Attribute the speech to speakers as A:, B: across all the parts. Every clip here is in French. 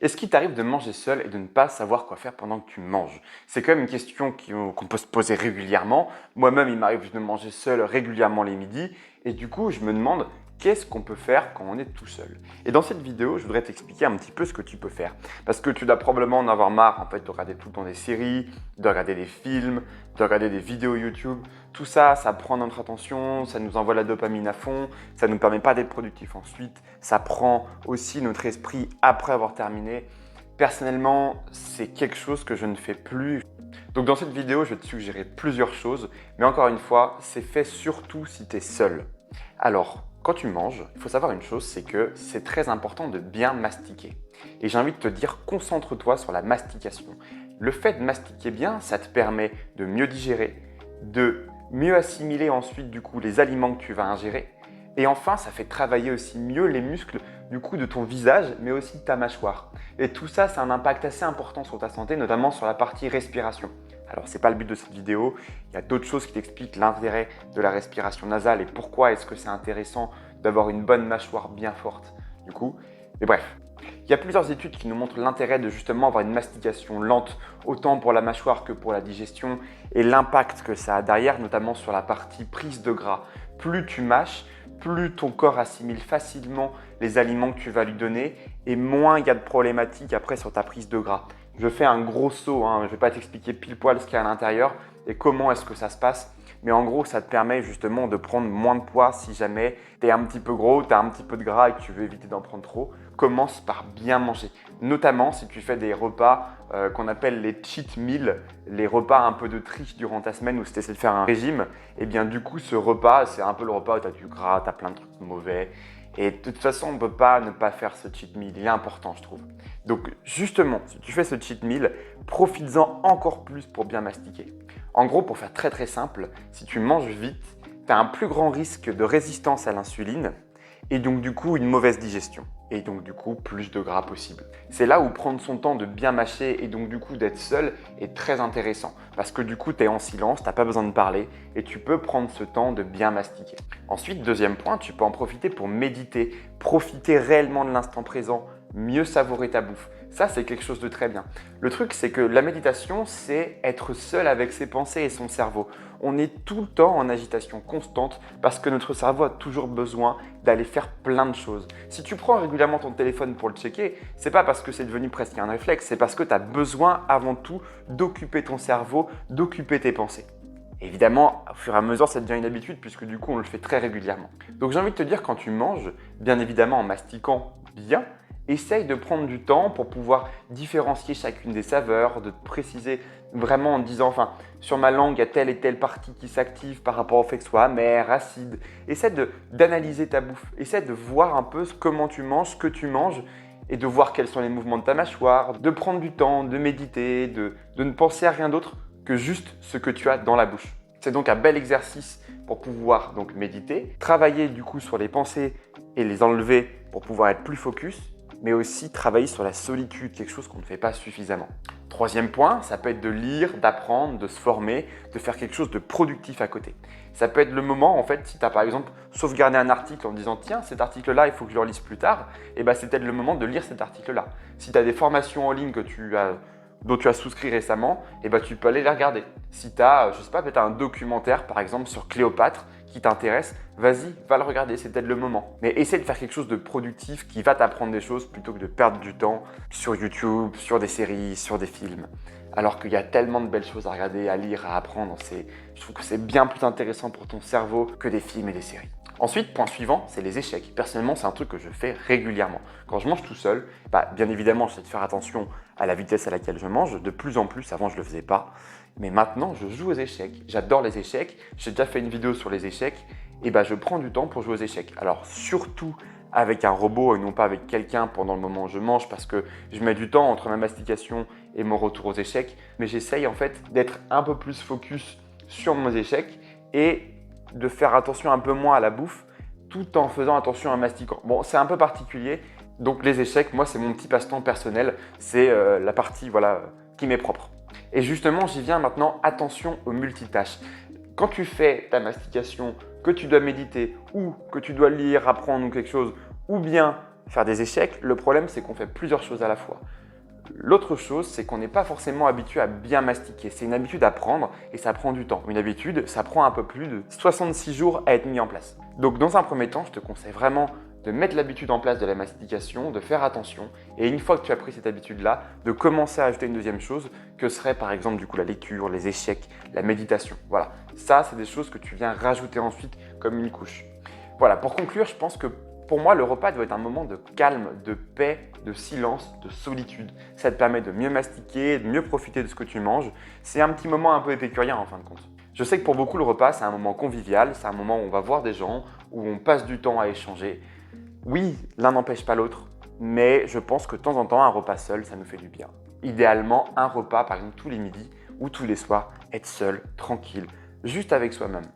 A: Est-ce qu'il t'arrive de manger seul et de ne pas savoir quoi faire pendant que tu manges? C'est quand même une question qu'on peut se poser régulièrement. Moi-même, il m'arrive de manger seul régulièrement les midis et du coup, je me demande qu'est-ce qu'on peut faire quand on est tout seul. Et dans cette vidéo, je voudrais t'expliquer un petit peu ce que tu peux faire. Parce que tu dois probablement en avoir marre en fait, de regarder tout le temps des séries, de regarder des films, de regarder des vidéos YouTube. Tout ça, ça prend notre attention, ça nous envoie la dopamine à fond, ça ne nous permet pas d'être productif ensuite, ça prend aussi notre esprit après avoir terminé. Personnellement, c'est quelque chose que je ne fais plus. Donc dans cette vidéo, je vais te suggérer plusieurs choses, mais encore une fois, c'est fait surtout si tu es seul. Alors, quand tu manges, il faut savoir une chose, c'est que c'est très important de bien mastiquer. Et j'ai envie de te dire, concentre-toi sur la mastication. Le fait de mastiquer bien, ça te permet de mieux digérer, de mieux assimiler ensuite du coup les aliments que tu vas ingérer. Et enfin, ça fait travailler aussi mieux les muscles du coup de ton visage, mais aussi de ta mâchoire. Et tout ça, c'est un impact assez important sur ta santé, notamment sur la partie respiration. Alors, ce n'est pas le but de cette vidéo. Il y a d'autres choses qui t'expliquent l'intérêt de la respiration nasale et pourquoi est-ce que c'est intéressant d'avoir une bonne mâchoire bien forte, du coup. Mais bref, il y a plusieurs études qui nous montrent l'intérêt de justement avoir une mastication lente, autant pour la mâchoire que pour la digestion, et l'impact que ça a derrière, notamment sur la partie prise de gras. Plus tu mâches, plus ton corps assimile facilement les aliments que tu vas lui donner, et moins il y a de problématiques après sur ta prise de gras. Je fais un gros saut, je ne vais pas t'expliquer pile poil ce qu'il y a à l'intérieur et comment est-ce que ça se passe. Mais en gros, ça te permet justement de prendre moins de poids si jamais tu es un petit peu gros, tu as un petit peu de gras et que tu veux éviter d'en prendre trop. Commence par bien manger. Notamment si tu fais des repas qu'on appelle les cheat meals, les repas un peu de triche durant ta semaine où si tu essaies de faire un régime, et bien du coup ce repas, c'est un peu le repas où tu as du gras, tu as plein de trucs mauvais. Et de toute façon, on ne peut pas ne pas faire ce cheat meal, il est important je trouve. Donc justement, si tu fais ce cheat meal, profites-en encore plus pour bien mastiquer. En gros, pour faire très très simple, si tu manges vite, tu as un plus grand risque de résistance à l'insuline et donc du coup une mauvaise digestion et donc du coup plus de gras possible. C'est là où prendre son temps de bien mâcher et donc du coup d'être seul est très intéressant parce que du coup tu es en silence, tu n'as pas besoin de parler et tu peux prendre ce temps de bien mastiquer. Ensuite, deuxième point, tu peux en profiter pour méditer, profiter réellement de l'instant présent, mieux savourer ta bouffe. Ça, c'est quelque chose de très bien. Le truc, c'est que la méditation, c'est être seul avec ses pensées et son cerveau. On est tout le temps en agitation constante parce que notre cerveau a toujours besoin d'aller faire plein de choses. Si tu prends régulièrement ton téléphone pour le checker, c'est pas parce que c'est devenu presque un réflexe, c'est parce que tu as besoin avant tout d'occuper ton cerveau, d'occuper tes pensées. Évidemment, au fur et à mesure, ça devient une habitude puisque du coup, on le fait très régulièrement. Donc j'ai envie de te dire, quand tu manges, bien évidemment en mastiquant bien, essaye de prendre du temps pour pouvoir différencier chacune des saveurs, de te préciser vraiment en disant, enfin, sur ma langue, il y a telle et telle partie qui s'active par rapport au fait que ce soit amer, acide. Essaie d'analyser ta bouffe, essaie de voir un peu comment tu manges, ce que tu manges et de voir quels sont les mouvements de ta mâchoire, de prendre du temps, de méditer, de ne penser à rien d'autre que juste ce que tu as dans la bouche. C'est donc un bel exercice pour pouvoir donc méditer, travailler du coup sur les pensées et les enlever pour pouvoir être plus focus, mais aussi travailler sur la solitude, quelque chose qu'on ne fait pas suffisamment. Troisième point, ça peut être de lire, d'apprendre, de se former, de faire quelque chose de productif à côté. Ça peut être le moment, en fait, si tu as par exemple sauvegardé un article en disant « Tiens, cet article-là, il faut que je le relise plus tard », et ben c'est peut-être le moment de lire cet article-là. Si tu as des formations en ligne dont tu as souscrit récemment, et ben tu peux aller les regarder. Si tu as, je sais pas, peut-être un documentaire par exemple sur Cléopâtre qui t'intéresse, vas-y, va le regarder, c'est peut-être le moment. Mais essaie de faire quelque chose de productif qui va t'apprendre des choses plutôt que de perdre du temps sur YouTube, sur des séries, sur des films. Alors qu'il y a tellement de belles choses à regarder, à lire, à apprendre. Je trouve que c'est bien plus intéressant pour ton cerveau que des films et des séries. Ensuite, point suivant, c'est les échecs. Personnellement, c'est un truc que je fais régulièrement. Quand je mange tout seul, bien évidemment, j'essaie de faire attention à la vitesse à laquelle je mange. De plus en plus, avant, je ne le faisais pas. Mais maintenant, je joue aux échecs. J'adore les échecs. J'ai déjà fait une vidéo sur les échecs. Et je prends du temps pour jouer aux échecs. Alors, surtout avec un robot et non pas avec quelqu'un pendant le moment où je mange parce que je mets du temps entre ma mastication et mon retour aux échecs. Mais j'essaye en fait d'être un peu plus focus sur mes échecs et de faire attention un peu moins à la bouffe tout en faisant attention à mastiquant. Bon, c'est un peu particulier, donc les échecs, moi c'est mon petit passe-temps personnel, c'est la partie qui m'est propre. Et justement, j'y viens maintenant, attention aux multitâches. Quand tu fais ta mastication, que tu dois méditer ou que tu dois lire, apprendre ou quelque chose, ou bien faire des échecs. Le problème, c'est qu'on fait plusieurs choses à la fois. L'autre chose, c'est qu'on n'est pas forcément habitué à bien mastiquer. C'est une habitude à prendre et ça prend du temps. Une habitude, ça prend un peu plus de 66 jours à être mis en place. Donc dans un premier temps, je te conseille vraiment de mettre l'habitude en place de la mastication, de faire attention et une fois que tu as pris cette habitude-là, de commencer à ajouter une deuxième chose que serait par exemple du coup la lecture, les échecs, la méditation. Voilà, ça c'est des choses que tu viens rajouter ensuite comme une couche. Voilà, pour conclure, je pense que pour moi, le repas doit être un moment de calme, de paix, de silence, de solitude. Ça te permet de mieux mastiquer, de mieux profiter de ce que tu manges. C'est un petit moment un peu épicurien en fin de compte. Je sais que pour beaucoup, le repas, c'est un moment convivial, c'est un moment où on va voir des gens, où on passe du temps à échanger. Oui, l'un n'empêche pas l'autre, mais je pense que de temps en temps, un repas seul, ça nous fait du bien. Idéalement, un repas, par exemple tous les midis ou tous les soirs, être seul, tranquille, juste avec soi-même.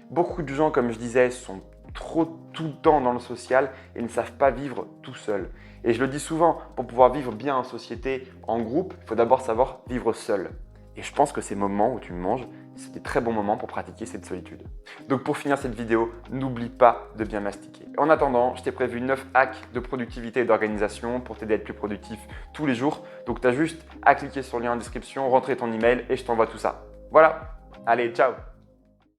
A: Beaucoup de gens, comme je disais, sont trop tout le temps dans le social et ne savent pas vivre tout seul. Et je le dis souvent, pour pouvoir vivre bien en société, en groupe, il faut d'abord savoir vivre seul. Et je pense que ces moments où tu manges, c'est des très bons moments pour pratiquer cette solitude. Donc pour finir cette vidéo, n'oublie pas de bien mastiquer. En attendant, je t'ai prévu 9 hacks de productivité et d'organisation pour t'aider à être plus productif tous les jours. Donc tu as juste à cliquer sur le lien en description, rentrer ton email et je t'envoie tout ça. Voilà, allez, ciao!